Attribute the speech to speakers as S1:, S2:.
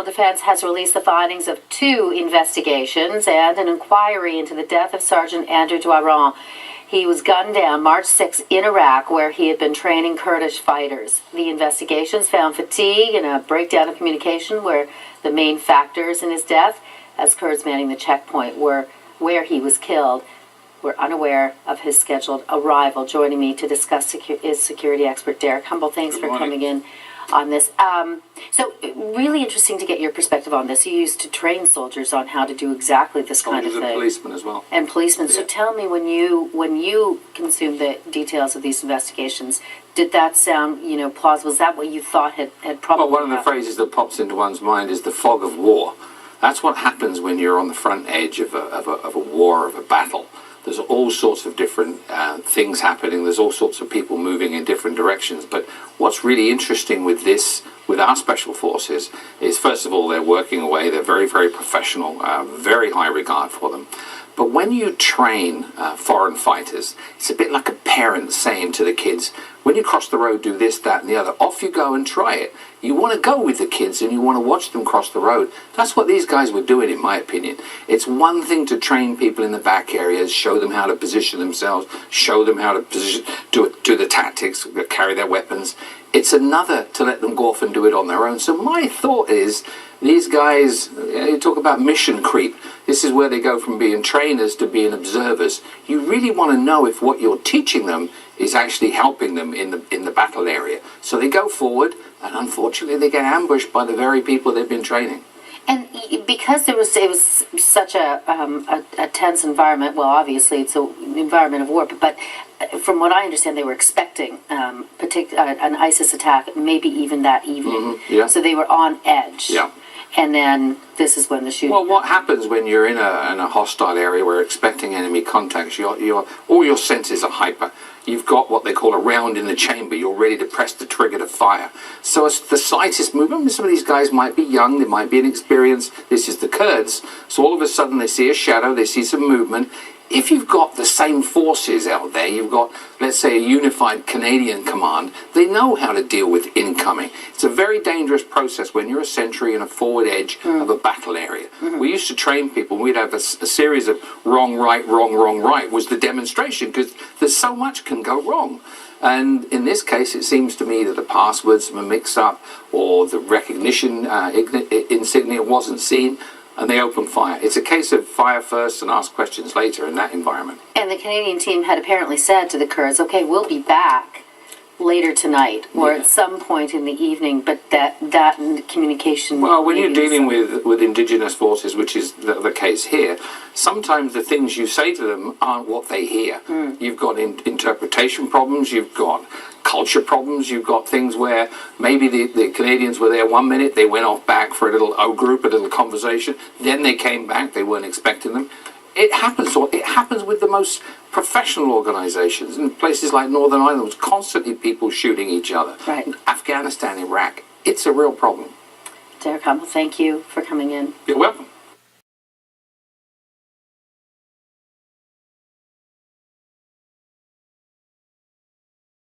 S1: Defense has released the findings of 2 investigations and an inquiry into the death of Sergeant Andrew Douaron. He was gunned down March 6 in Iraq, where he had been training Kurdish fighters. The investigations found fatigue and a breakdown of communication were the main factors in his death, as Kurds manning the checkpoint where he was killed were unaware of his scheduled arrival. Joining me to discuss is security expert Derek Humble. Thanks for coming in on this. So really interesting to get your perspective on this. You used to train soldiers on how to do exactly this kind of thing.
S2: And policemen as well.
S1: And policemen.
S2: Yeah.
S1: So tell me, when you consumed the details of these investigations, did that sound, plausible? Was that what you thought had probably
S2: Well, one of the phrases that pops into one's mind is the fog of war. That's what happens when you're on the front edge of a war, of a battle. There's all sorts of different things happening. There's all sorts of people moving in different directions. But what's really interesting with our special forces, is first of all, they're working away. They're very, very professional, very high regard for them. But when you train foreign fighters, it's a bit like a parent saying to the kids, when you cross the road, do this, that, and the other. Off you go and try it. You want to go with the kids and you want to watch them cross the road. That's what these guys were doing, in my opinion. It's one thing to train people in the back areas, show them how to position themselves, show them how to do the tactics, carry their weapons. It's another to let them go off and do it on their own. So my thought is, these guys, you talk about mission creep. This is where they go from being trainers to being observers. You really want to know if what you're teaching them is actually helping them in the battle area. So they go forward, and unfortunately they get ambushed by the very people they've been training.
S1: And because it was such a tense environment, well, obviously it's an environment of war, but from what I understand, they were expecting an ISIS attack, maybe even that evening.
S2: Mm-hmm, yeah.
S1: So they were on edge.
S2: Yeah.
S1: And then this is when the shooting.
S2: Well, what happens when you're in a hostile area where you're expecting enemy contacts? All your senses are hyper. You've got what they call a round in the chamber. You're ready to press the trigger to fire. So as the slightest movement, some of these guys might be young, they might be inexperienced. This is the Kurds. So all of a sudden they see a shadow, they see some movement. If you've got the same forces out there, you've got, let's say, a unified Canadian command, they know how to deal with incoming. It's a very dangerous process when you're a sentry in a forward edge of a battle area. Mm-hmm. We used to train people, we'd have a series of wrong, right, was the demonstration, because there's so much can go wrong. And in this case, it seems to me that the passwords were mixed up, or the recognition insignia wasn't seen, and they open fire. It's a case of fire first and ask questions later in that environment.
S1: And the Canadian team had apparently said to the Kurds, okay, we'll be back later tonight or at some point in the evening, but that communication...
S2: Well, when you're dealing with indigenous forces, which is the case here, sometimes the things you say to them aren't what they hear. You've got interpretation problems, you've got culture problems, you've got things where maybe the Canadians were there 1 minute, they went off back for a little group, a little conversation, then they came back, they weren't expecting them. It happens with the most professional organizations. In places like Northern Ireland, there was constantly people shooting each other.
S1: Right.
S2: Afghanistan, Iraq, it's a real problem.
S1: Derek Humble, thank you for coming in.
S2: You're welcome.